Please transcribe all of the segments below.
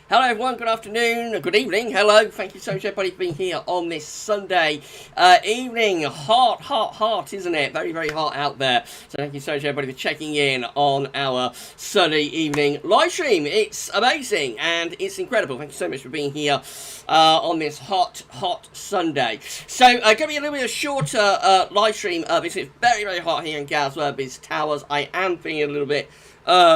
Hello everyone, good afternoon, good evening, hello, thank you so much everybody for being here on this Sunday evening. Hot, isn't it? Very, very hot out there. So thank you so much everybody for checking in on our Sunday evening live stream. It's amazing and it's incredible. Thank you so much for being here on this hot Sunday. So going to be a little bit of shorter live stream because it's very, very hot here in GavsWeatherVids Towers. I am feeling a little bit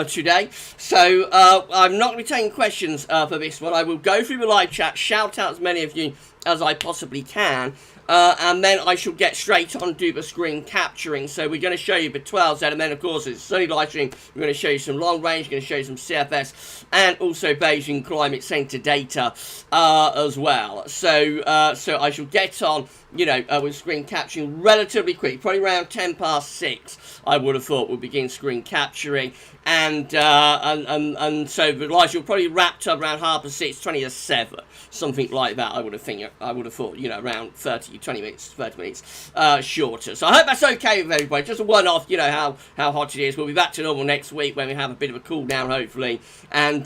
today, so I'm not going to be taking questions for this one. I will go through the live chat, shout out as many of you as I possibly can, and then I shall get straight on to the screen capturing. So we're going to show you the 12s, and then of course it's Sunny live stream. We're going to show you some long range, going to show you some CFS, and also Beijing Climate Centre data as well. So I shall get on, you know, with screen capturing relatively quick, probably around 10 past 6. I would have thought we'll begin screen capturing, and so the live stream will probably wrapped up around 6:30, 20 to 7, something like that. I would have thought, you know, around 30 minutes shorter. So I hope that's okay with everybody. Just a one-off, you know how hot it is. We'll be back to normal next week when we have a bit of a cool down, hopefully, and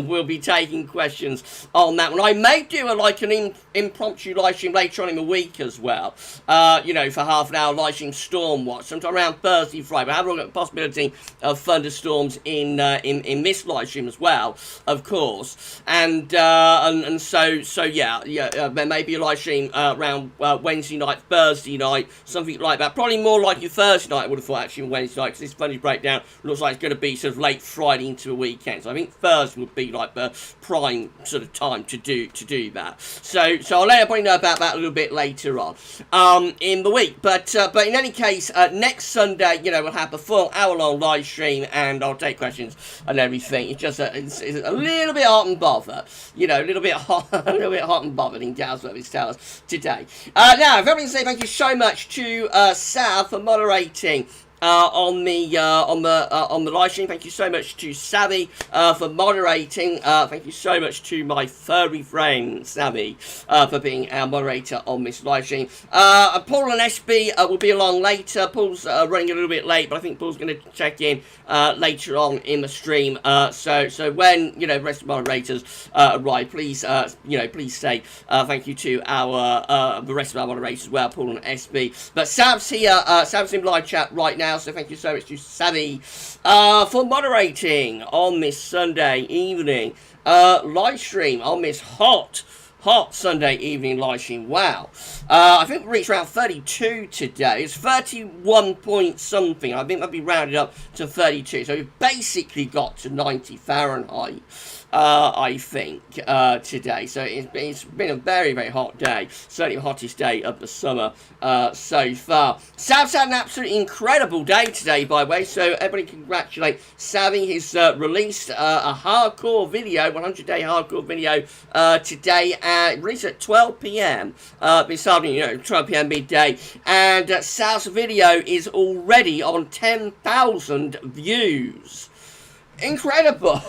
we'll be taking questions on that one. I may do an impromptu live stream later on in the week as well, you know, for half an hour live stream storm watch, sometime around Thursday, Friday. But I have a look at the possibility of thunderstorms in this live stream as well, of course, and so yeah, there may be a live stream around Wednesday night, Thursday night, something like that. Probably more likely Thursday night, I would have thought, actually, Wednesday night, because this funny breakdown looks like it's going to be sort of late Friday into the weekend. So I think Thursday would be like the prime sort of time to do that. So I'll let everybody know about that a little bit later on in the week. But in any case, next Sunday, you know, we'll have a full hour-long live stream, and I'll take questions and everything. It's just it's a little bit hot and bothered, you know, a little bit hot and bothered in GavsWeatherVids Towers today. Now, if everyone say thank you so much to Sav for moderating on the live stream. Thank you so much to Savvy for moderating. Thank you so much to my furry friend Savvy for being our moderator on this live stream. Paul and SB will be along later. Paul's running a little bit late, but I think Paul's going to check in later on in the stream. So when, you know, the rest of the moderators arrive, please please say thank you to our the rest of our moderators as well, Paul and SB. But Sav's here. Sav's in live chat right now. So thank you so much to Savvy for moderating on this Sunday evening live stream, on this hot Sunday evening live stream. Wow. I think we reached around 32 today. It's 31 point something. I think that'll be rounded up to 32. So we've basically got to 90 Fahrenheit. I think, today. So it's been a very, very hot day. Certainly the hottest day of the summer so far. Sav's had an absolutely incredible day today, by the way. So everybody congratulate Savvy. He's released a hardcore video, 100-day hardcore video today, released at 12 p.m. This afternoon, you know, 12 p.m. midday. And Sav's video is already on 10,000 views. Incredible.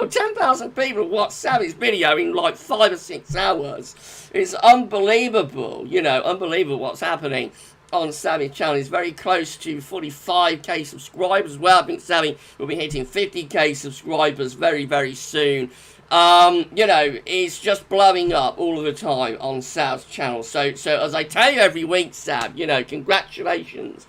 10,000 people watched Savvy's video in like 5 or 6 hours. It's unbelievable, you know, unbelievable what's happening on Savvy's channel. He's very close to 45k subscribers as well. I think Savvy will be hitting 50k subscribers very, very soon. You know, it's just blowing up all of the time on Sav's channel. So as I tell you every week, Sav, you know, congratulations.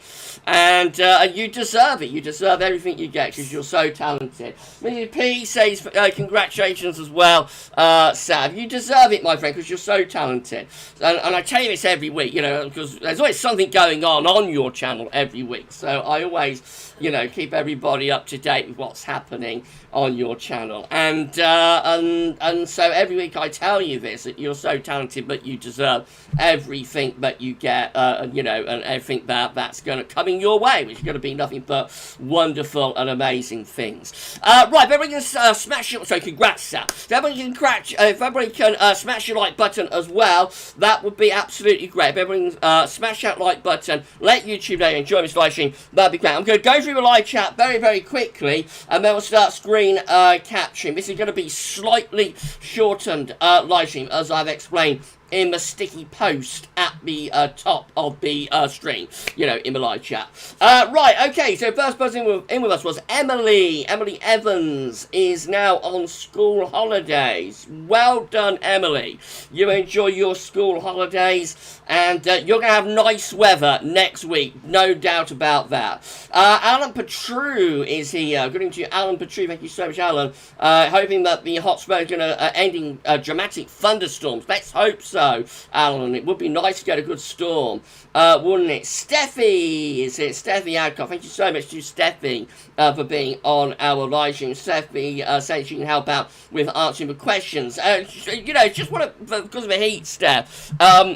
And you deserve it. You deserve everything you get because you're so talented. Mrs. P says congratulations as well, Sav. You deserve it, my friend, because you're so talented. And I tell you this every week, you know, because there's always something going on your channel every week. So I always, you know, keep everybody up to date with what's happening on your channel. And so every week I tell you this, that you're so talented, but you deserve everything that you get, you know, and everything that's going to come in your way, which is going to be nothing but wonderful and amazing things. Right, if everybody can smash your... So congrats, Sam. If everybody can smash your like button as well, that would be absolutely great. If everybody can smash that like button, let YouTube know you enjoy this live stream, that'd be great. I'm going to go through the live chat very, very quickly, and then we'll start screen capturing. This is going to be slightly shortened live stream, as I've explained in the sticky post at the top of the stream, you know, in the live chat. Right, okay, so first person in with us was Emily. Emily Evans is now on school holidays. Well done, Emily. You enjoy your school holidays, and you're going to have nice weather next week, no doubt about that. Alan Petru is here. Good evening to you, Alan Petru. Thank you so much, Alan. Hoping that the hot spell is going to end in dramatic thunderstorms. Let's hope so, Alan. It would be nice to get a good storm, wouldn't it? Steffi is it? Steffi Adcock. Thank you so much to Steffi for being on our live stream. Steffi saying she can help out with answering the questions. You know, just because of the heat, Steph.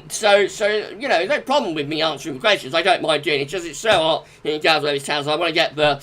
So you know, no problem with me answering the questions. I don't mind doing it. Just it's so hot in GavsWeatherVids town, so I want to get the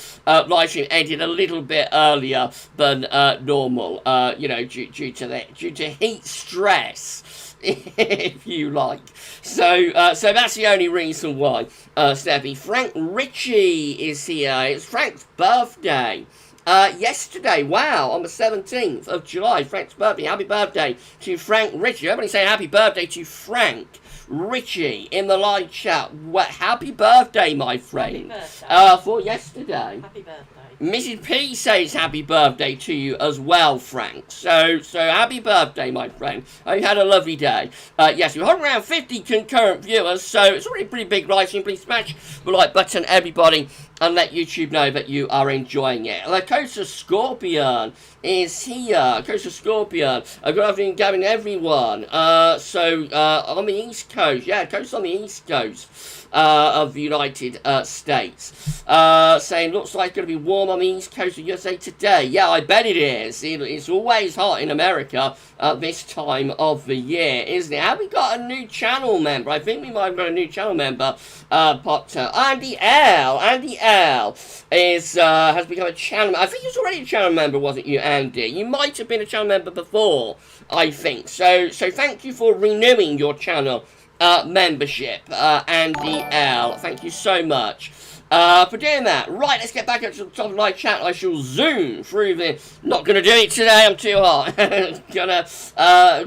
live stream ended a little bit earlier than normal. You know, due to heat stress, if you like. So that's the only reason why, Steffi. Frank Ritchie is here. It's Frank's birthday. Yesterday, wow, on the 17th of July, Frank's birthday. Happy birthday to Frank Ritchie. Everybody say happy birthday to Frank Ritchie in the live chat. Happy birthday, my friend. Happy birthday. For yesterday. Happy birthday. Mrs. P says happy birthday to you as well, Frank. So happy birthday, my friend. I had a lovely day. Yes, we're holding around 50 concurrent viewers, so it's already a pretty big live stream. Please smash the like button, everybody, and let YouTube know that you are enjoying it. The Coast of Scorpion is here. Coast of Scorpion. Good afternoon, Gavin, everyone. On the East Coast. Yeah, Coast on the East Coast of the United States. Saying, looks like it's going to be warm on the East Coast of USA today. Yeah, I bet it is. It's always hot in America at this time of the year, isn't it? Have we got a new channel member? I think we might have got a new channel member. Andy L. Andy L. has become a channel member. I think he was already a channel member, wasn't you, Andy? You might have been a channel member before, I think. So thank you for renewing your channel membership, Andy L. Thank you so much for doing that. Right, let's get back up to the top of my chat. I shall zoom through the... Not going to do it today, I'm too hot.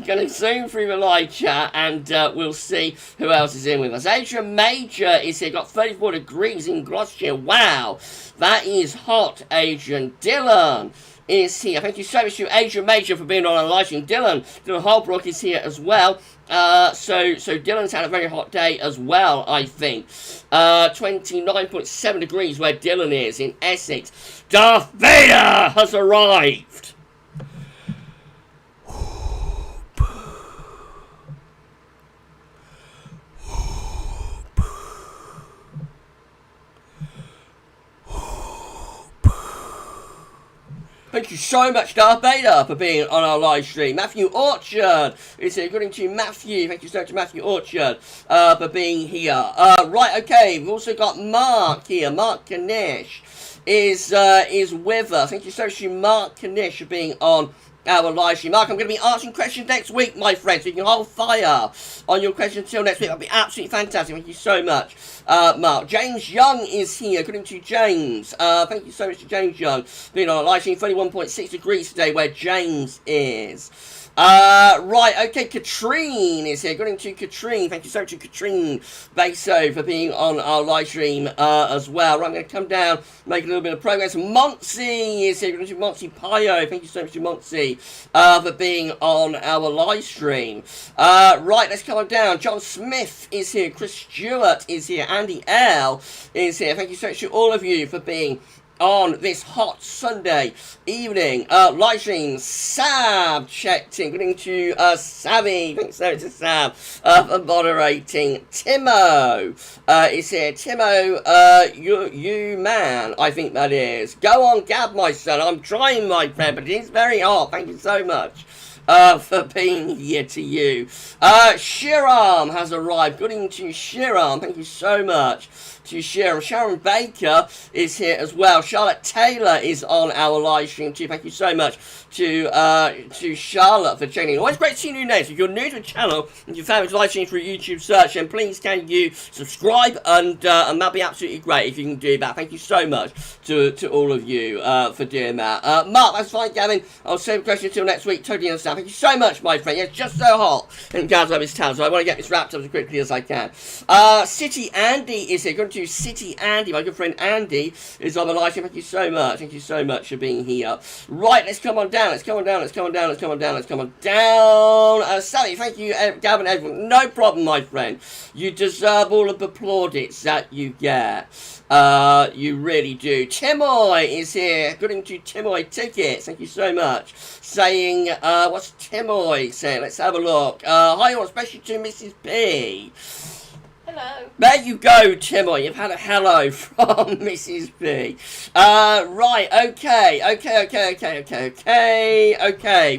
gonna zoom through the live chat, and we'll see who else is in with us. Adrian Major is here, got 34 degrees in Gloucestershire. Wow, that is hot, Adrian. Dylan is here. Thank you so much to Adrian Major for being on our live stream. Dylan Holbrook is here as well. So Dylan's had a very hot day as well, I think. 29.7 degrees where Dylan is in Essex. Darth Vader has arrived. Thank you so much, Darth Vader, for being on our live stream. Matthew Orchard is here. Good evening to you, Matthew. Thank you so much, Matthew Orchard, for being here. Right, okay. We've also got Mark here. Mark Kanish is with us. Thank you so much to Mark Kanish for being on our live stream. Mark, I'm going to be answering questions next week, my friend, so you can hold fire on your questions until next week. That'll be absolutely fantastic. Thank you so much, Mark. James Young is here. Good evening to James. Thank you so much to James Young being on a live stream. 31.6 degrees today where James is. Right, okay, Katrine is here. Good evening to Katrine. Thank you so much to Katrine Baso for being on our live stream as well. Right, I'm going to come down, make a little bit of progress. Monty is here. Good evening to Monty Pio. Thank you so much to Monty for being on our live stream. Right, let's come on down. John Smith is here. Chris Stewart is here. Andy L is here. Thank you so much to all of you for being on this hot Sunday evening. Live stream, Sab checked in. Good evening to Savvy. Thanks so much to Sab for moderating. Timo is here. Timo, you man, I think that is. Go on, Gab, my son. I'm trying, my friend, but it is very hot. Thank you so much for being here to you. Shiram has arrived. Good evening to Shiram. Thank you so much to Sharon. Sharon Baker is here as well. Charlotte Taylor is on our live stream too. Thank you so much to Charlotte for joining. Always great to see new names. If you're new to the channel and you found this live stream through YouTube search, then please can you subscribe, and that'd be absolutely great if you can do that. Thank you so much to all of you for doing that. Mark, that's fine, Gavin. I'll save the question until next week. Totally understand. Thank you so much, my friend. Yeah, it's just so hot in GavsWeatherVids town, so I want to get this wrapped up as quickly as I can. City Andy is here. Going to City Andy, my good friend Andy is on the live stream. Thank you so much. Thank you so much for being here. Right, let's come on down. Let's come on down. Let's come on down. Let's come on down. Let's come on down. Sally, thank you, Gavin, everyone. No problem, my friend. You deserve all of the plaudits that you get. You really do. Timoy is here. Going to Timoy Tickets. Thank you so much. Saying, what's Timoy saying? Let's have a look. Hi, all, especially to Mrs. P. Hello. There you go, Timoy. You've had a hello from Mrs. B. Right, okay.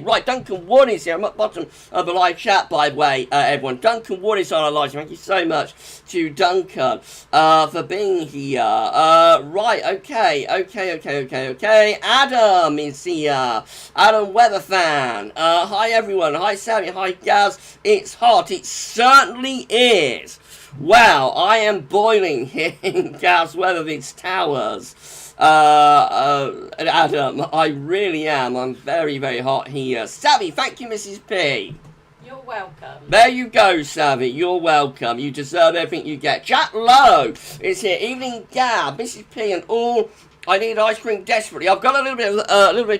Right, Duncan Wood is here. I'm at the bottom of the live chat, by the way, everyone. Duncan Wood is on our live. Thank you so much to Duncan for being here. Right, okay. Adam is here. Adam Weatherfan. Hi, everyone. Hi, Sammy. Hi, Gaz. It's hot. It certainly is. Wow, I am boiling here in GavsWeatherVids Towers. Adam, I really am. I'm very, very hot here. Savvy, thank you, Mrs. P. You're welcome. There you go, Savvy. You're welcome. You deserve everything you get. Jack Lowe is here. Evening, Gab, Mrs. P, and all. I need ice cream desperately. I've got a little bit of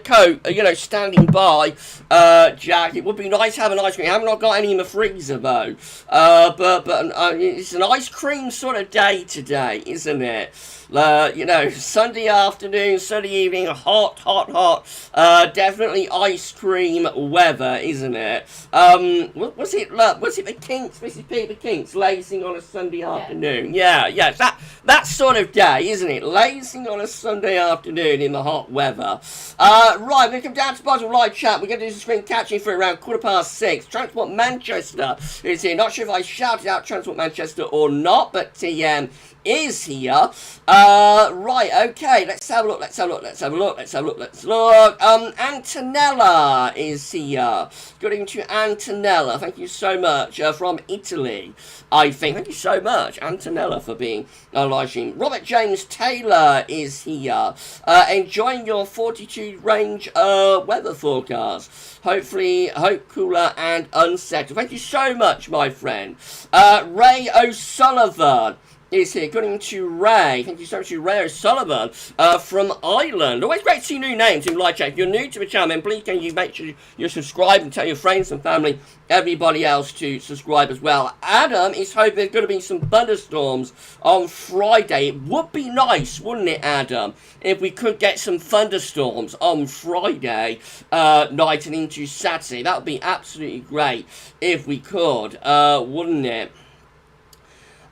Coke, standing by, Jack. It would be nice having ice cream. I haven't got any in the freezer though. But it's an ice cream sort of day today, isn't it? Sunday afternoon, Sunday evening, hot. Definitely ice cream weather, isn't it? Was it the Kinks, Mrs. P, the Kinks, lazing on a Sunday afternoon? Yeah, that sort of day, isn't it? Lazing on a Sunday afternoon in the hot weather. Right, we're going to come down to the bottom of live chat. We're going to do some screen catching for around 6:15. Transport Manchester is here. Not sure if I shouted out Transport Manchester or not, but TM is here. Right, okay, let's have a look. Antonella is here. Going to Antonella, thank you so much, from Italy, I think. Thank you so much, Antonella, for being on live stream. Robert James Taylor is here. Enjoying your 42 range weather forecast. Hopefully, cooler and unsettled. Thank you so much, my friend. Ray O'Sullivan is here. Going to Ray. Thank you so much to Ray O'Sullivan from Ireland. Always great to see new names in live chat. If you're new to the channel, then please can you make sure you subscribe and tell your friends and family, everybody else to subscribe as well. Adam is hoping there's going to be some thunderstorms on Friday. It would be nice, wouldn't it, Adam, if we could get some thunderstorms on Friday night and into Saturday. That would be absolutely great if we could, wouldn't it?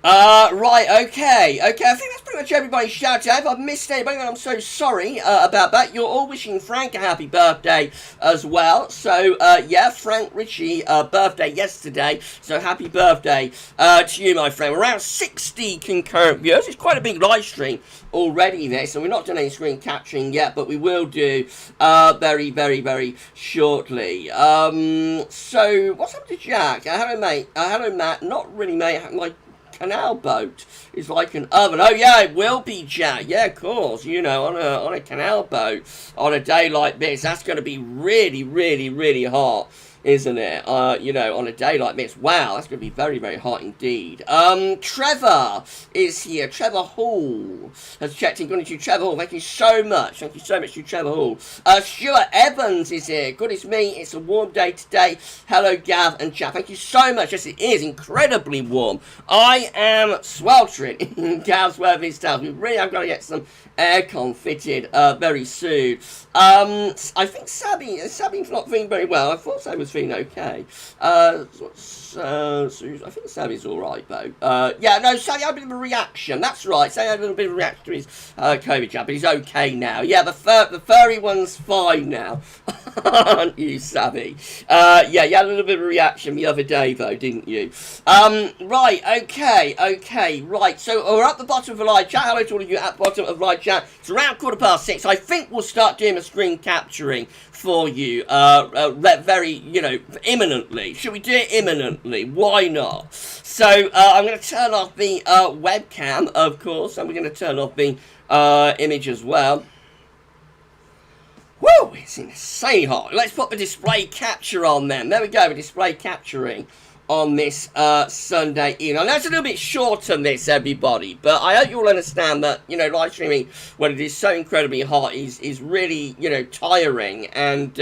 Right, okay, I think that's pretty much everybody's shout out. If I've missed anybody, then I'm so sorry about that. You're all wishing Frank a happy birthday as well. So, yeah, Frank Ritchie, birthday yesterday. So, happy birthday to you, my friend. We're around 60 concurrent viewers. It's quite a big live stream already there. So, we're not doing any screen capturing yet, but we will do very, very, very shortly. So, what's up to Jack? Hello, mate. Hello, Matt. Not really, mate. My canal boat is like an oven. Oh yeah, it will be, Jack. Yeah, of course. On a canal boat on a day like this, that's going to be really, really, really hot, isn't it? On a day like this, wow, that's going to be very, very hot indeed. Trevor is here. Trevor Hall has checked in. Good to Trevor Hall. Thank you so much. Thank you so much to Trevor Hall. Stuart Evans is here. Good as me. It's a warm day today. Hello, Gav and Jack. Thank you so much. Yes, it is incredibly warm. I am sweltering in GavsWeatherVids town. We really have got to get some aircon fitted very soon. I think Sabby's not feeling very well. I thought so was Sam's feeling okay. I think Sammy's all right, though. Yeah, no, Sammy had a bit of a reaction. That's right. Sammy had a little bit of a reaction to his COVID jab, but he's okay now. Yeah, the furry one's fine now. Aren't you, Sammy? Yeah, you had a little bit of a reaction the other day, though, didn't you? Right, okay, right. So we're at the bottom of the live chat. Hello to all of you at the bottom of the live chat. It's around 6:15. I think we'll start doing a screen capturing for you very, imminently. Should we do it imminently? Why not? So I'm going to turn off the webcam, of course, and we're going to turn off the image as well. Woo! It's insanely hot. Let's put the display capture on then. There we go, display capturing on this Sunday evening. I know it's a little bit short on this, everybody, but I hope you all understand that, live streaming, when it is so incredibly hot, is really, tiring and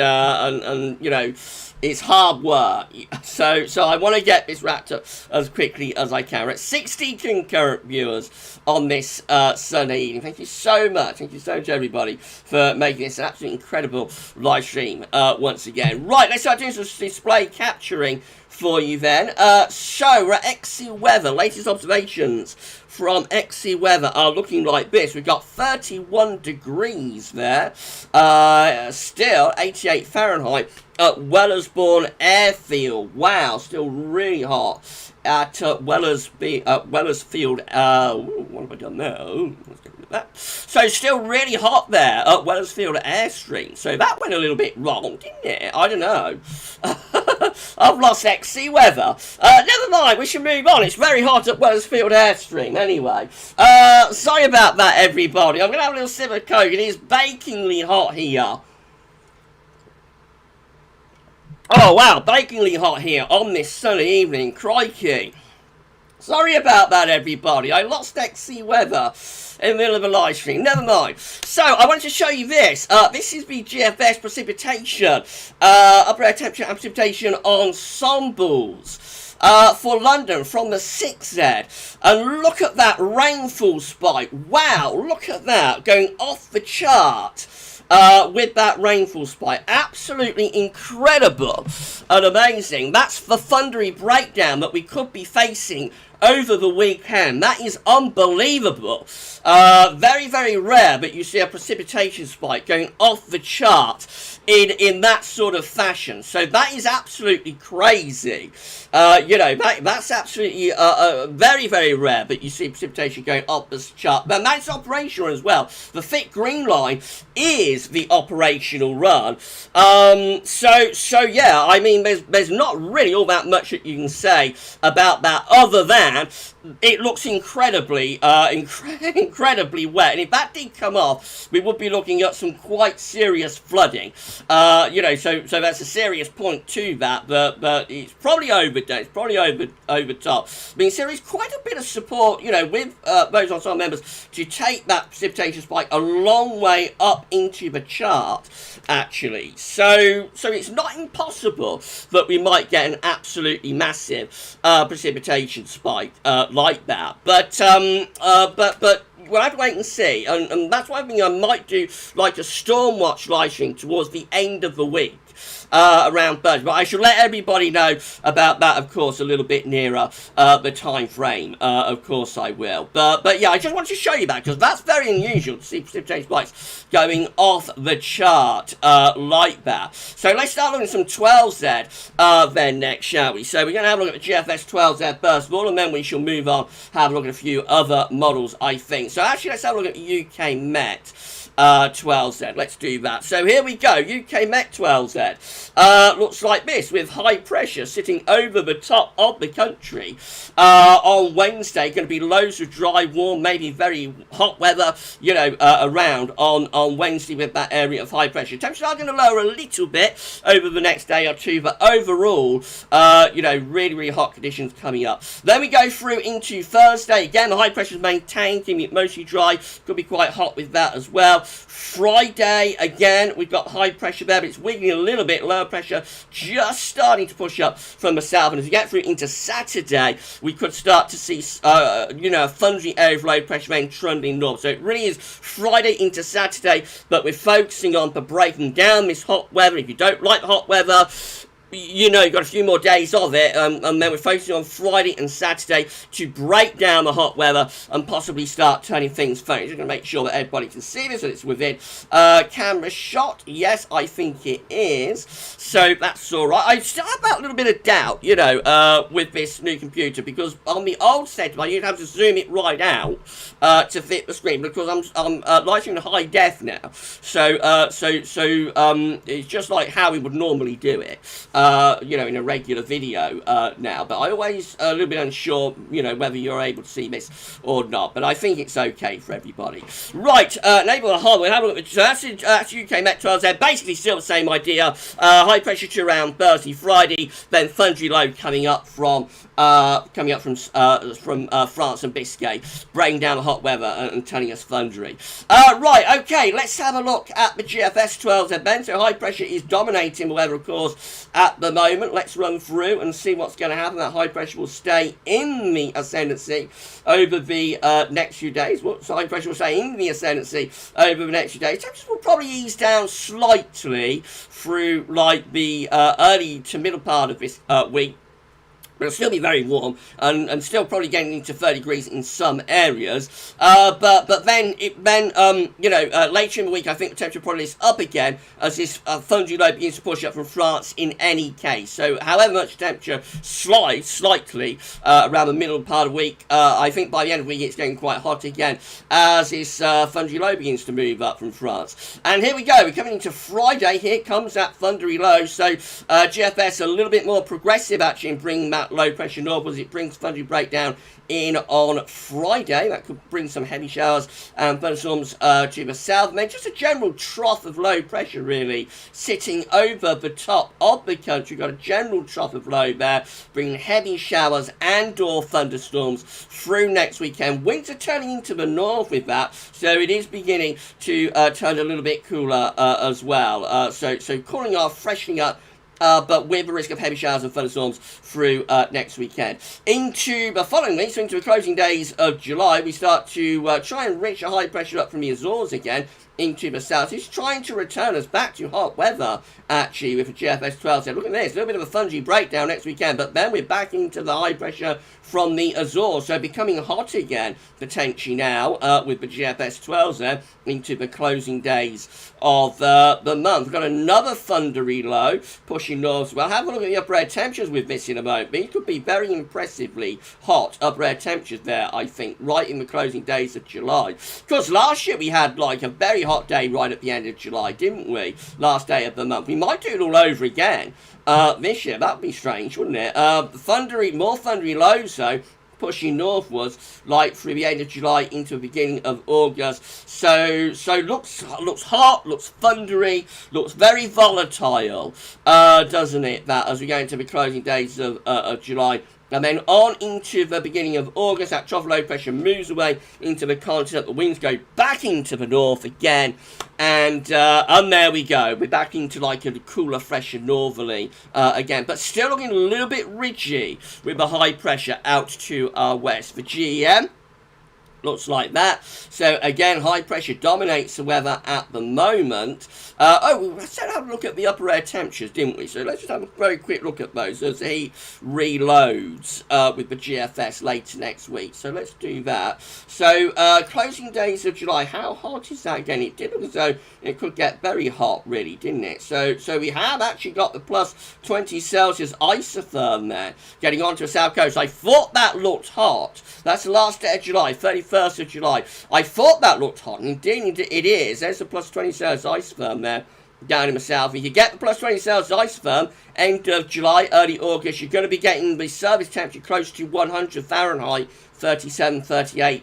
it's hard work. So I want to get this wrapped up as quickly as I can. We're at 60 concurrent viewers on this Sunday evening. Thank you so much. Thank you so much, everybody, for making this an absolutely incredible live stream once again. Right, let's start doing some display capturing for you then. So we're at XC Weather. Latest observations from XC Weather are looking like this. We've got 31 degrees there. Still 88 Fahrenheit at Wellersbourne Airfield. Wow, still really hot at Wellersfield. What have I done there? Let's get rid of that. So still really hot there at Wellersfield Airstream. So that went a little bit wrong, didn't it? I don't know. I've lost XC Weather. Never mind, we should move on. It's very hot at Wellersfield Airstream anyway. Sorry about that, everybody. I'm going to have a little sip of Coke. It is bakingly hot here. Oh, wow, bakingly hot here on this sunny evening. Crikey. Sorry about that, everybody. I lost XC Weather in the middle of a live stream. Never mind. So, I wanted to show you this. This is the GFS precipitation. Upper air temperature and precipitation ensembles. For London from the 6Z. And look at that rainfall spike. Wow, look at that. Going off the chart. With that rainfall spike. Absolutely incredible and amazing. That's the thundery breakdown that we could be facing over the weekend. That is unbelievable. Very, very rare, but you see a precipitation spike going off the chart in that sort of fashion. So that is absolutely crazy. That's absolutely very, very rare, but you see precipitation going off the chart. But that's operational as well. The thick green line is the operational run. So yeah, I mean, there's not really all that much that you can say about that, other than it looks incredibly incredibly wet, and if that did come off, we would be looking at some quite serious flooding. So that's a serious point to that, but it's probably overdone. It's probably over top. I mean, so there is quite a bit of support, with those ensemble members to take that precipitation spike a long way up into the chart, actually. So it's not impossible that we might get an absolutely massive precipitation spike like that, but we'll have to wait and see, and that's why I think I might do like a storm watch live stream towards the end of the week. Around Thursday, but I shall let everybody know about that, of course, a little bit nearer the time frame. Of course, I will. But yeah, I just wanted to show you that because that's very unusual to see precipitation spikes going off the chart like that. So let's start looking at some 12Z then next, shall we? So we're going to have a look at the GFS 12Z first of all, and then we shall move on, have a look at a few other models, I think. So actually, let's have a look at the UK Met 12Z. Let's do that. So here we go. UK Met 12Z looks like this, with high pressure sitting over the top of the country on Wednesday. Going to be loads of dry, warm, maybe very hot weather, around on Wednesday with that area of high pressure. Temperatures are going to lower a little bit over the next day or two, but overall, really, really hot conditions coming up. Then we go through into Thursday. Again, the high pressure is maintained, keeping it mostly dry. Could be quite hot with that as well. Friday, again, we've got high pressure there, but it's wiggling a little bit. Lower pressure just starting to push up from the south. And as we get through into Saturday, we could start to see, a thundery area of low pressure then trundling north. So it really is Friday into Saturday, but we're focusing on for breaking down this hot weather. If you don't like hot weather, you know, you've got a few more days of it, and then we're focusing on Friday and Saturday to break down the hot weather and possibly start turning things funny. Just going to make sure that everybody can see this, that it's within camera shot. Yes, I think it is. So that's all right. I still have that little bit of doubt, you know, with this new computer, because on the old setup, you'd have to zoom it right out to fit the screen, because I'm lighting in high def now. So it's just like how we would normally do it. You know, in a regular video now, but I always a little bit unsure, you know, whether you're able to see this or not, but I think it's okay for everybody. Right, enable the hardware, have a look at that's UK Met 12Z, basically still the same idea. High pressure to around Thursday, Friday, then thundery low coming up from France and Biscay, bringing down the hot weather and turning us thundery. Right, okay, let's have a look at the GFS 12Z then. So high pressure is dominating the weather, of course, at the moment. Let's run through and see what's going to happen. That high pressure will stay in the ascendancy over the next few days. So high pressure will stay in the ascendancy over the next few days. Temperatures will probably ease down slightly through like the early to middle part of this week. But it'll still be very warm and still probably getting into 30 degrees in some areas. But then you know, later in the week, I think the temperature probably is up again as this thundery low begins to push up from France in any case. So however much temperature slides slightly around the middle part of the week, I think by the end of the week it's getting quite hot again as this thundery low begins to move up from France. And here we go. We're coming into Friday. Here comes that thundery low. So GFS a little bit more progressive actually in bringing that low pressure northwards. It brings thundery breakdown in on Friday. That could bring some heavy showers and thunderstorms to the south. And then just a general trough of low pressure really sitting over the top of the country. Got a general trough of low there, bringing heavy showers and or thunderstorms through next weekend. Winter turning into the north with that, so it is beginning to turn a little bit cooler as well. So cooling off, freshening up, but with the risk of heavy showers and thunderstorms through next weekend. Into the following week, so into the closing days of July, we start to try and reach a high pressure up from the Azores again into the south. It's trying to return us back to hot weather, actually, with the GFS 12. So look at this, a little bit of a thundery breakdown next weekend, but then we're back into the high pressure from the Azores, so becoming hot again, potentially now, with the GFS 12 there, into the closing days of the month. We've got another thundery low pushing north as well. Have a look at the upper air temperatures with this in a moment. It could be very impressively hot upper air temperatures there, I think, right in the closing days of July. Because last year we had like a very hot day right at the end of July, didn't we? Last day of the month. We might do it all over again this year. That'd be strange, wouldn't it? More thundery lows though, pushing northwards, like through the end of July into the beginning of August. So looks hot, looks thundery, looks very volatile, doesn't it? That as we go into the closing days of July. And then on into the beginning of August, that trough low pressure moves away into the continent. The winds go back into the north again. And there we go. We're back into like a cooler, fresher northerly again. But still looking a little bit ridgy with the high pressure out to our west. The GEM looks like that. So again, high pressure dominates the weather at the moment. We said have a look at the upper air temperatures, didn't we? So let's just have a very quick look at those as he reloads with the GFS later next week. So let's do that. So closing days of July, how hot is that again? It did look as though it could get very hot, really, didn't it? So we have actually got the plus 20 Celsius isotherm there getting onto the south coast. I thought that looked hot. That's the last day of July, 31st of July. I thought that looked hot, and indeed it is. There's the plus 20 Celsius isotherm there down in the south. If you get the plus 20 Celsius isotherm, end of July, early August, you're going to be getting the surface temperature close to 100 Fahrenheit, 37, 38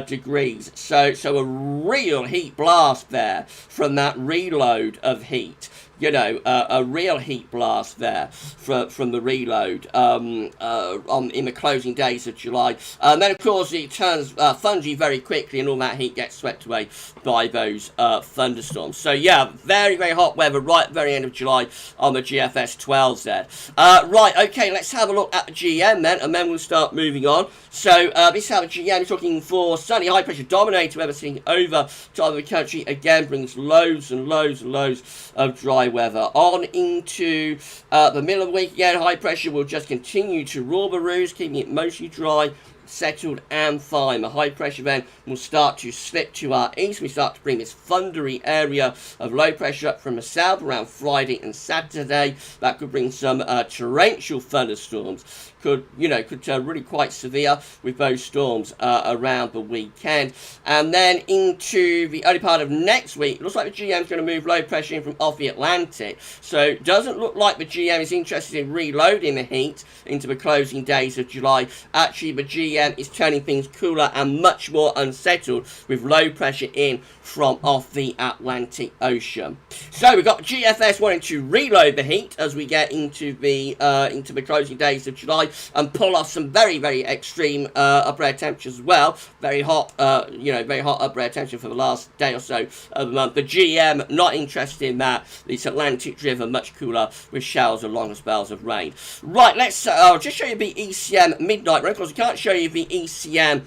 degrees. So a real heat blast there from that reload of heat. You know, a real heat blast there from the reload in the closing days of July. And then, of course, it turns thundery very quickly, and all that heat gets swept away by those thunderstorms. So, yeah, very, very hot weather right at the very end of July on the GFS 12 there. Right, okay, let's have a look at the GM then, and then we'll start moving on. So, this is how the GM is looking for sunny, high-pressure dominator weather sitting over top of the country. Again, brings loads and loads and loads of dry dry weather. On into the middle of the week again, high pressure will just continue to rule the roost, keeping it mostly dry, settled and fine. The high pressure then will start to slip to our east. We start to bring this thundery area of low pressure up from the south around Friday and Saturday. That could bring some torrential thunderstorms. Could turn really quite severe with those storms around the weekend. And then into the early part of next week, it looks like the GM is going to move low pressure in from off the Atlantic. So it doesn't look like the GM is interested in reloading the heat into the closing days of July. Actually, the GM is turning things cooler and much more unsettled with low pressure in from off the Atlantic Ocean. So we've got GFS wanting to reload the heat as we get into the closing days of July and pull off some very, very extreme upper air temperatures as well. Very hot, very hot upper air temperature for the last day or so of the month. The GM not interested in that. It's Atlantic driven, much cooler with showers and longer spells of rain. Right, I'll just show you the ECM midnight run. Of course, I can't show you the ECM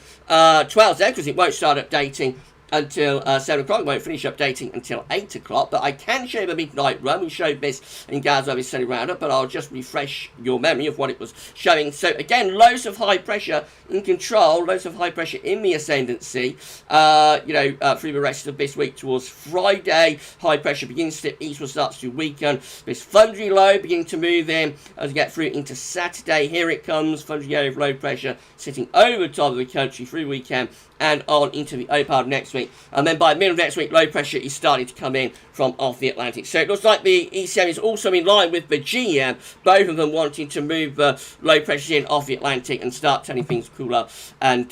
12 there because it won't start updating until 7 o'clock. It won't finish updating until 8 o'clock, but I can show you the midnight run. We showed this in GavsWeatherVids Sunny Roundup, but I'll just refresh your memory of what it was showing. So again, loads of high pressure in control, loads of high pressure in the ascendancy, through the rest of this week towards Friday. High pressure begins to slip eastward, starts to weaken. This thundery low beginning to move in as we get through into Saturday. Here it comes, thundery area of low pressure sitting over the top of the country through the weekend and on into the early part of next week. And then by the middle of next week, low pressure is starting to come in from off the Atlantic. So it looks like the ECM is also in line with the GM, both of them wanting to move the low pressure in off the Atlantic and start turning things cooler and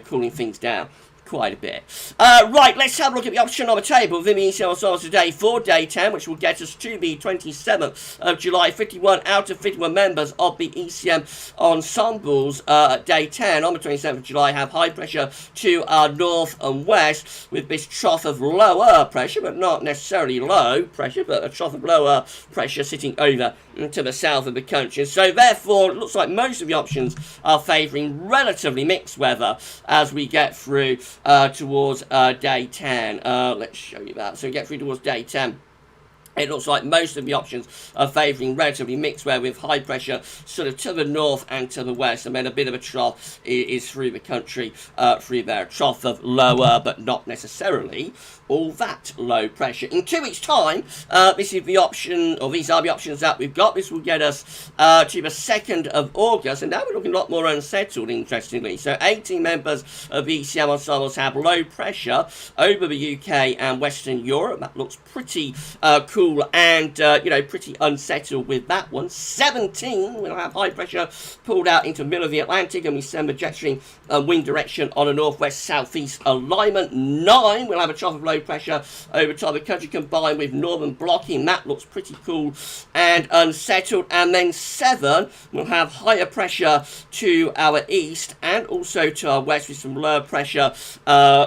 cooling things down quite a bit. Right, let's have a look at the option on the table within the ECM ensembles today for day 10, which will get us to the 27th of July. 51 out of 51 members of the ECM ensembles day 10 on the 27th of July have high pressure to our north and west with this trough of lower pressure, but not necessarily low pressure, but a trough of lower pressure sitting over to the south of the country. So therefore, it looks like most of the options are favouring relatively mixed weather as we get through towards day 10. Let's show you that. So we get through towards day 10. It looks like most of the options are favouring relatively mixed weather with high pressure sort of to the north and to the west. And then a bit of a trough is through the country through there. A trough of lower but not necessarily all that low pressure. In 2 weeks' time, this is the option, or these are the options that we've got. This will get us to the 2nd of August. And now we're looking a lot more unsettled, interestingly. So 18 members of the ECM ensembles have low pressure over the UK and Western Europe. That looks pretty cool and pretty unsettled with that one. 17 will have high pressure pulled out into the middle of the Atlantic, and we send the jet stream wind direction on a northwest southeast alignment. 9 will have a trough of low pressure over top of the country combined with northern blocking. That looks pretty cool and unsettled. And then 7 will have higher pressure to our east and also to our west with some lower pressure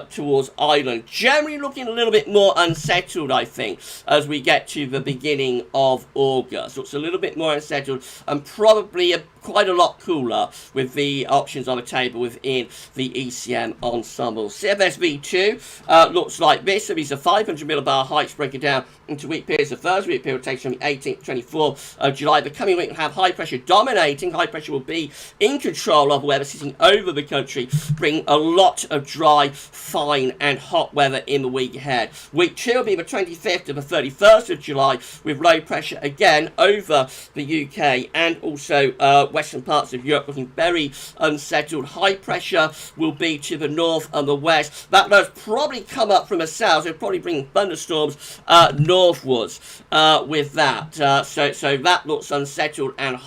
towards Ireland. Generally looking a little bit more unsettled, I think, as we get to the beginning of August. Looks a little bit more unsettled and probably quite a lot cooler with the options on the table within the ECM ensemble. CFS V2 looks like this. So these are 500 millibar heights broken down into week periods. The first week period takes from the 18th to 24th of July. The coming week will have high pressure dominating. High pressure will be in control of weather sitting over the country, bring a lot of dry, fine and hot weather in the week ahead. Week 2 will be the 25th to the 31st of July with low pressure again over the UK and also western parts of Europe looking very unsettled. High pressure will be to the north and the west. That does probably come up from the south, so probably bring thunderstorms northwards with that. So that looks unsettled and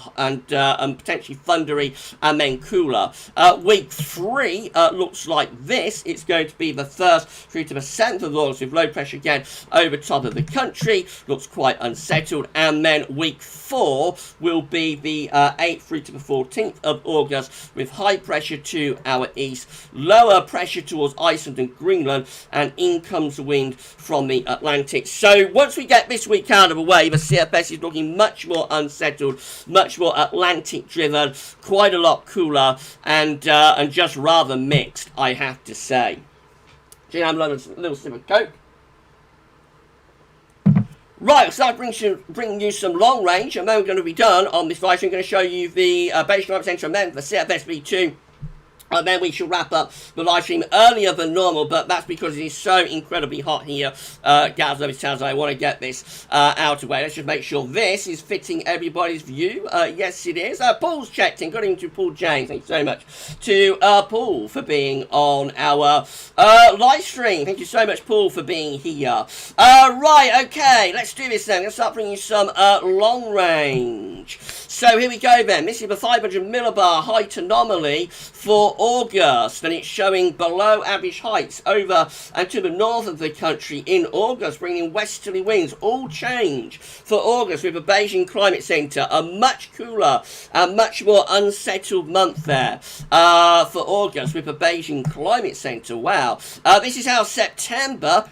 potentially thundery and then cooler. Week 3 looks like this. It's going to be the 1st through to the 7th of August with low pressure again over top of the country. Looks quite unsettled. And then week 4 will be the 8th through to the 14th of August with high pressure to our east, lower pressure towards Iceland and Greenland, and in comes the wind from the Atlantic. So once we get this week out of the way, the CFS is looking much more unsettled, much more Atlantic driven, quite a lot cooler, and just rather mixed, I have to say. Gee, I'm a little sip of Coke. Right, so I'm bringing you some long range, and then we're going to be done on this live stream. I'm going to show you the Behaviour climate centre and then the CFS V2. And then we shall wrap up the live stream earlier than normal, but that's because it is so incredibly hot here. GavsWeatherVids tells I want to get this out of the way. Let's just make sure this is fitting everybody's view. Yes, it is. Paul's checked in. Good evening to Paul James. Thank you so much to Paul for being on our live stream. Thank you so much, Paul, for being here. Right, okay, let's do this then. Let's start bringing you some long range. So here we go then. This is the 500 millibar height anomaly for August, and it's showing below average heights over and to the north of the country in August, bringing westerly winds. All change for August with the Beijing Climate Centre. A much cooler and much more unsettled month there for August with the Beijing Climate Centre. Wow. This is how September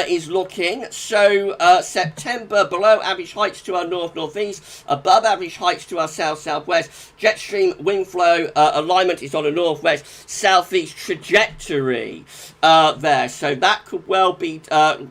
is looking. So September below average heights to our north-northeast, above average heights to our south-southwest. Jet stream wind flow alignment is on a northwest-southeast trajectory there. So that could well be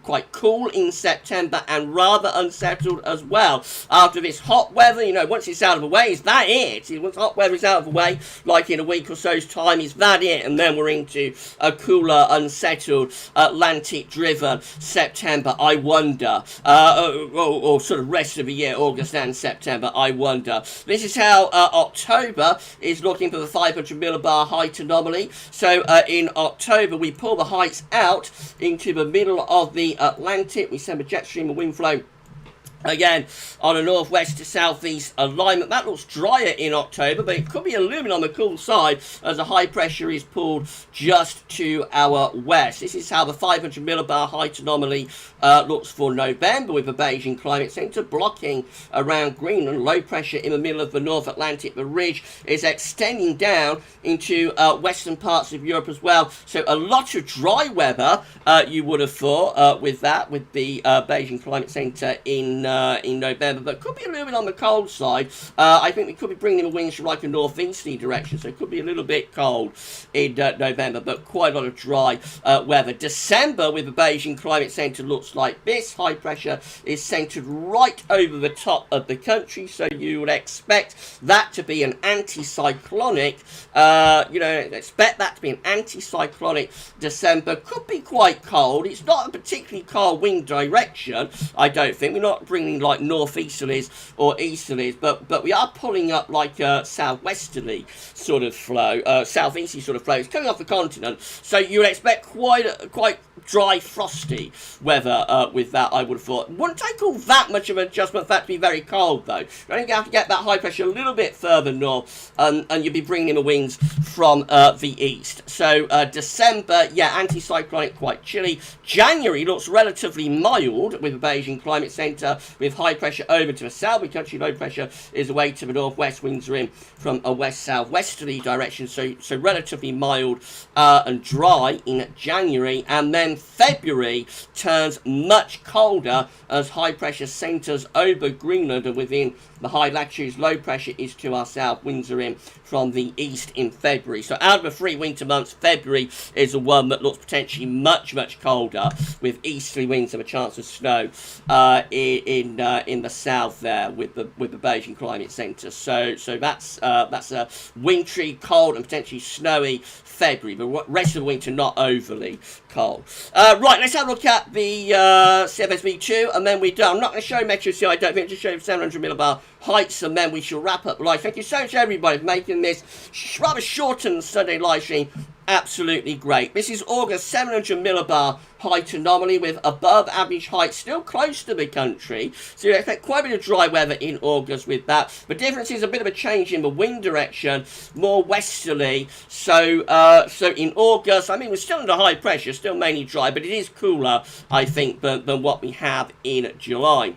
quite cool in September and rather unsettled as well. After this hot weather, you know, once it's out of the way, is that it? Once hot weather is out of the way, like in a week or so's time, is that it? And then we're into a cooler, unsettled, Atlantic-driven September, I wonder, or sort of rest of the year, August and September, I wonder. This is how October is looking for the 500 millibar height anomaly. So in October, we pull the heights out into the middle of the Atlantic. We send a jet stream of wind flow again on a northwest to southeast alignment. That looks drier in October, but it could be a little bit on the cool side as the high pressure is pulled just to our west. This is how the 500 millibar height anomaly looks for November with the Beijing Climate Centre blocking around Greenland. Low pressure in the middle of the North Atlantic. The ridge is extending down into western parts of Europe as well. So a lot of dry weather, you would have thought, with the Beijing Climate Centre in November, but could be a little bit on the cold side. I think we could be bringing the winds from like a northeasterly direction, so it could be a little bit cold in November, but quite a lot of dry weather. December with the Beijing Climate Centre looks like this. High pressure is centred right over the top of the country, so you would expect that to be an anticyclonic, expect that to be an anticyclonic December. Could be quite cold. It's not a particularly cold wind direction, I don't think. We're not bringing like northeasterlies or easterlies, but we are pulling up like a southwesterly sort of flow, southeasterly sort of flow. It's coming off the continent, so you would expect quite dry, frosty weather with that, I would have thought. Wouldn't take all that much of an adjustment for that to be very cold, though. You're only going to have to get that high pressure a little bit further north, and you'll be bringing in the winds from the east. So December, yeah, anticyclonic, quite chilly. January looks relatively mild with the Beijing Climate Centre, with high pressure over to the south. The country low pressure is away to the northwest. Winds are in from a west-southwesterly direction, so relatively mild and dry in January. And then February turns much colder as high pressure centres over Greenland, and within the high latitudes, low pressure is to our south. Winds are in from the east in February. So out of the 3 winter months, February is the one that looks potentially much colder, with easterly winds and a chance of snow in the south there with the Beijing Climate Centre. So that's a wintry, cold and potentially snowy February, but rest of the winter not overly cold. Right, let's have a look at the CFS V2, and then we're done. I'm not going to show Metro C, I don't think, just show 700 millibar heights, and then we shall wrap up live. Thank you so much, everybody, for making this rather shortened Sunday live stream absolutely great. This is August 700 millibar height anomaly with above average height still close to the country, so you expect quite a bit of dry weather in August with that. The difference is a bit of a change in the wind direction, more westerly. So in August, I mean, we're still under high pressure, still mainly dry, but it is cooler, I think, than what we have in July.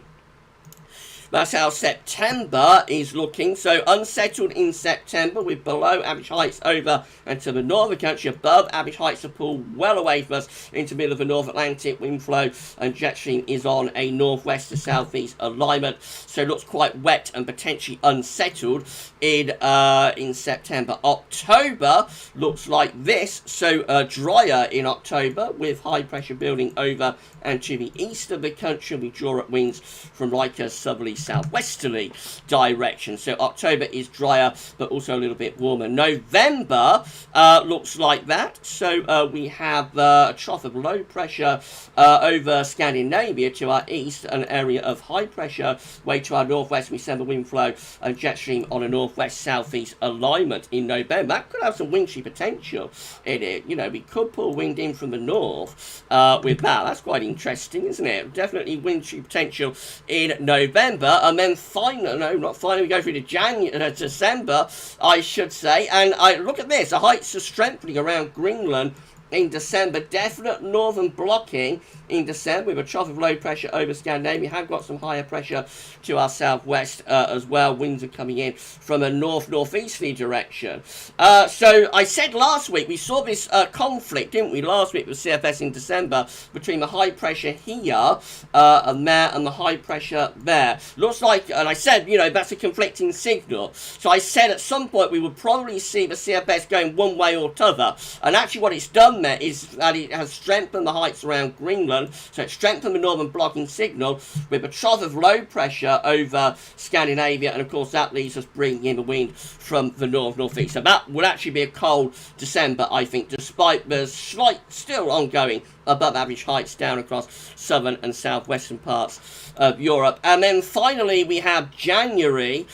That's how September is looking. So unsettled in September with below average heights over and to the north of the country. Above average heights are pulled well away from us into the middle of the North Atlantic wind flow, and jet stream is on a northwest to southeast alignment. So it looks quite wet and potentially unsettled in September. October looks like this. So drier in October with high pressure building over and to the east of the country. We draw up winds from like a southerly southwesterly direction. So October is drier but also a little bit warmer. November looks like that. So we have a trough of low pressure over Scandinavia to our east, an area of high pressure way to our northwest. We send the wind flow and jet stream on a northwest southeast alignment in November. That could have some wind shear potential in it. You know, we could pull wind in from the north with that. That's quite interesting, isn't it? Definitely wind shear potential in November. And then finally, no, not finally, we go through to December, I should say. And I look at this, the heights are strengthening around Greenland in December. Definite northern blocking in December with a trough of low pressure over Scandinavia. We have got some higher pressure to our southwest as well. Winds are coming in from a northeasterly direction. So I said last week we saw this conflict, didn't we, last week with CFS in December between the high pressure here and there and the high pressure there. Looks like, and I said, you know, that's a conflicting signal. So I said at some point we would probably see the CFS going one way or t'other. And actually what it's done there is that it has strengthened the heights around Greenland. So it strengthened the northern blocking signal with a trough of low pressure over Scandinavia, and of course that leaves us bringing in the wind from the northeast. So that would actually be a cold December, I think, despite the slight still ongoing above average heights down across southern and southwestern parts of Europe. And then finally we have January,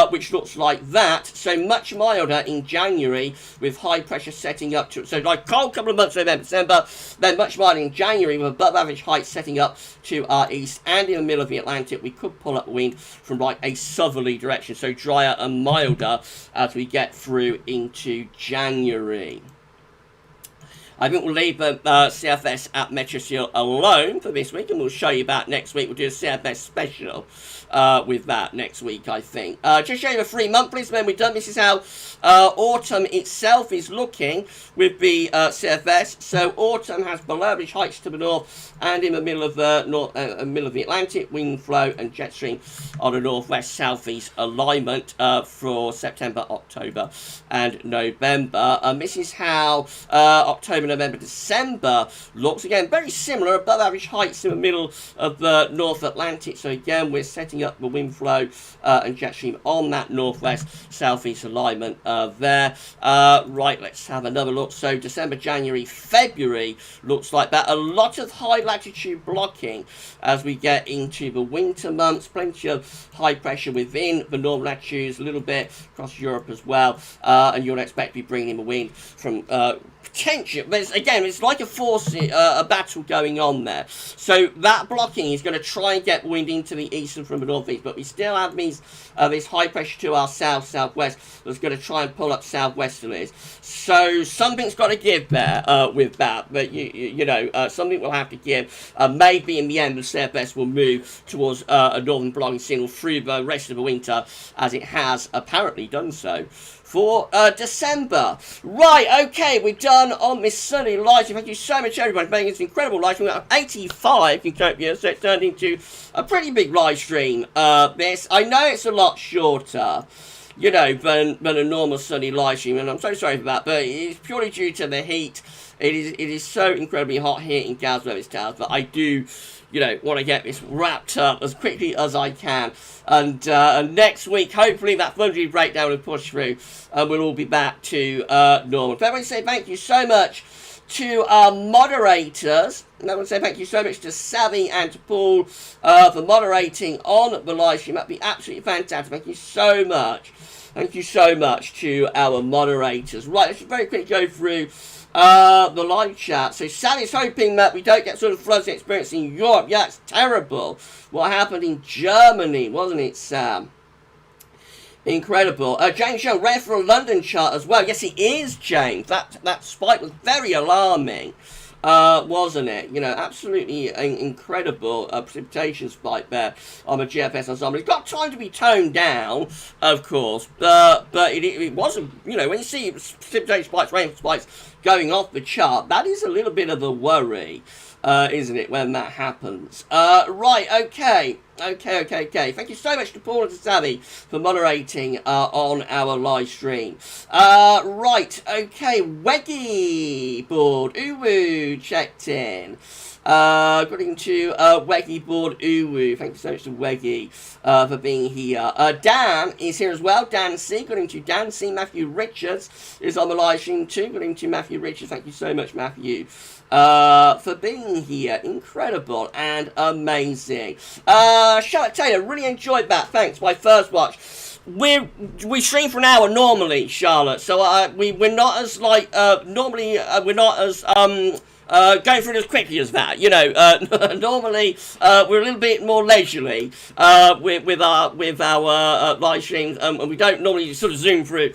which looks like that. So much milder in January with high pressure setting up to, so like cold couple of months November, December, then much milder in January with above average heights setting up to our east and in the middle of the Atlantic. We could pull up wind from like a southerly direction, so drier and milder as we get through into January. I think we'll leave the CFS at Metroshield alone for this week, and we'll show you about next week. We'll do a CFS special with that next week, I think. Just show you the 3 monthlies, then we're done. This is how autumn itself is looking with the CFS. So autumn has below average heights to the north and in the middle of the middle of the Atlantic, wind flow and jet stream on a northwest southeast alignment for September, October, and November. This is how October, November, December looks. Again, very similar, above average heights in the middle of the North Atlantic. So again, we're setting up the wind flow and jet stream on that northwest southeast alignment there. Right, let's have another look. So December, January, February looks like that. A lot of high latitude blocking as we get into the winter months. Plenty of high pressure within the northern latitudes, a little bit across Europe as well, and you'll expect to be bringing in the wind from potential. Again, it's like a battle going on there. So that blocking is going to try and get wind into the east and from the northeast, but we still have these this high pressure to our southwest that's going to try and pull up southwesterlies. So something's got to give there with that, but you know, something will have to give. Maybe in the end the CFS will move towards a northern blocking signal through the rest of the winter, as it has apparently done so for December. Right, okay, we're done on this sunny live stream. Thank you so much, everybody, for making this incredible live stream. We got 85 viewers, so it turned into a pretty big live stream. This, I know it's a lot shorter, you know, than a normal sunny live stream, and I'm so sorry for that, but it's purely due to the heat. It is so incredibly hot here in GavsWeatherVids, but I do, you know, want to get this wrapped up as quickly as I can. And next week, hopefully that thundery breakdown will push through, and we'll all be back to normal. But I want to say thank you so much to our moderators. And I want to say thank you so much to Savvy and to Paul for moderating on the live stream. That'd be absolutely fantastic. Thank you so much. Thank you so much to our moderators. Right, let's just very quickly go through the live chat. So Sally's hoping that we don't get sort of floods experience in Europe. Yeah, it's terrible what happened in Germany, wasn't it, Sam? Incredible. James Young, rare for a London chart as well. Yes, it is, James. That spike was very alarming wasn't it? You know, absolutely incredible precipitation spike there on the GFS ensemble. It's got time to be toned down, of course, but it wasn't, you know, when you see precipitation spikes, rain spikes going off the chart, that is a little bit of a worry, isn't it, when that happens? Right, okay. Thank you so much to Paul and to Savvy for moderating on our live stream. Right, okay. Weggy board Uwu checked in. According to Weggy board Uwu. Thank you so much to Weggy for being here. Dan is here as well. Dan C. According to Dan C. Matthew Richards is on the live stream too. According to Matthew Richards. Thank you so much, Matthew. For being here. Incredible and amazing. Charlotte Taylor, really enjoyed that. Thanks. My first watch. We stream for an hour normally, Charlotte. So we're not as like normally we're not as going through it as quickly as that, you know. Normally, we're a little bit more leisurely with our live streams, and we don't normally sort of zoom through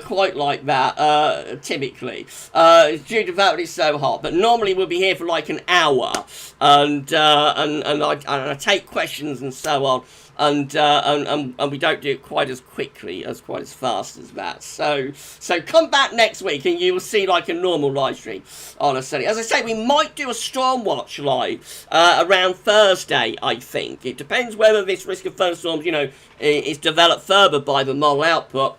quite like that. Typically, it's due to the fact that it's so hot. But normally, we'll be here for like an hour, and I take questions and so on. And we don't do it quite as quickly, quite as fast as that. So come back next week and you will see like a normal live stream on a Sunday. As I say, we might do a Stormwatch live around Thursday, I think. It depends whether this risk of thunderstorms, you know, is developed further by the model output.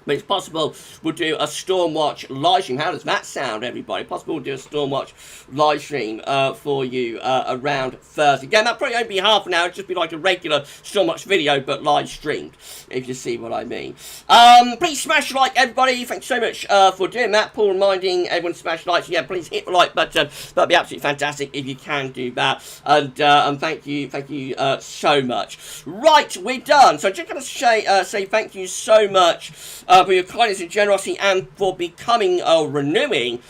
But it's possible we'll do a Stormwatch live stream. How does that sound, everybody? Possible we'll do a Stormwatch live stream for you around Thursday. Again, that'll probably only be half an hour. It'll just be like a regular Stormwatch video, but live streamed, if you see what I mean. Please smash like, everybody. Thanks so much for doing that. Paul reminding everyone to smash likes. Yeah, please hit the like button. That'd be absolutely fantastic if you can do that. And thank you so much. Right, we're done. So I'm just going to say thank you so much for your kindness and generosity and for becoming or renewing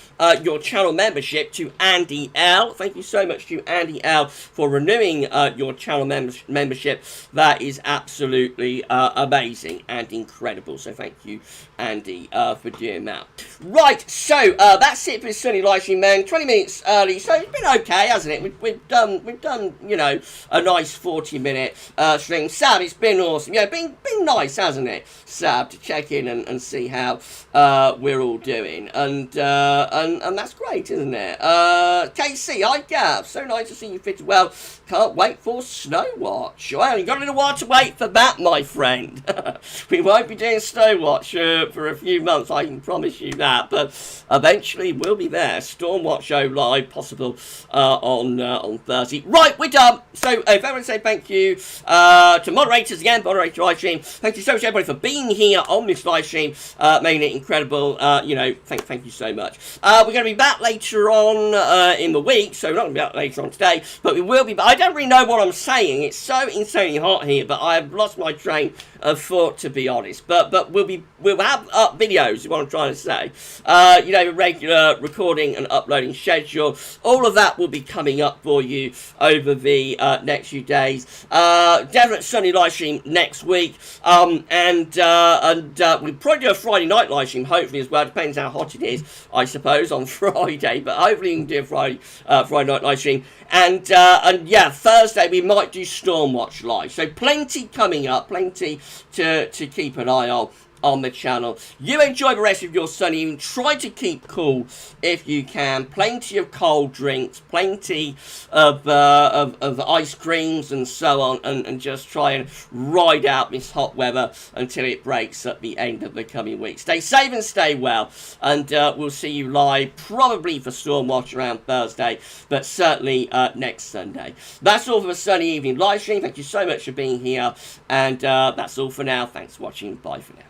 your channel membership to Andy L. Thank you so much to Andy L for renewing your channel membership. That is absolutely amazing and incredible. So thank you, Andy, for doing that. Right, so that's it for this Sunday live stream, man. 20 minutes early, so it's been okay, hasn't it? We've done, you know, a nice 40-minute stream. Sab, it's been awesome. Yeah, been nice, hasn't it, Sab, to check in and see how we're all doing, and that's great, isn't it? KC, hi Gav, so nice to see you fit well. Can't wait for Snowwatch. Well, you've got a little while to wait for that, my friend. We won't be doing Snowwatch for a few months, I can promise you that, but eventually we'll be there. Stormwatch show live, possible on Thursday. Right, we're done. So if everyone say thank you to moderators again, moderator live stream. Thank you so much, everybody, for being here on this live stream, making it incredible. You know, thank you so much. We're going to be back later on in the week, so we're not going to be back later on today, but we will be back. I don't really know what I'm saying. It's so insanely hot here, but I have lost my train of thought, to be honest. But we'll have up videos, is what I'm trying to say. You know, regular recording and uploading schedule. All of that will be coming up for you over the next few days. Definite Sunday live stream next week. And we'll probably do a Friday night live stream, hopefully, as well. Depends how hot it is, I suppose, on Friday. But hopefully we can do a Friday night live stream. And yeah, Thursday we might do Stormwatch live. So plenty coming up, plenty to keep an eye on the channel. You enjoy the rest of your Sunday evening. Try to keep cool if you can. Plenty of cold drinks, plenty of ice creams and so on, and just try and ride out this hot weather until it breaks at the end of the coming week. Stay safe and stay well, and we'll see you live probably for Stormwatch around Thursday, but certainly next Sunday. That's all for the Sunday evening live stream. Thank you so much for being here, and that's all for now. Thanks for watching. Bye for now.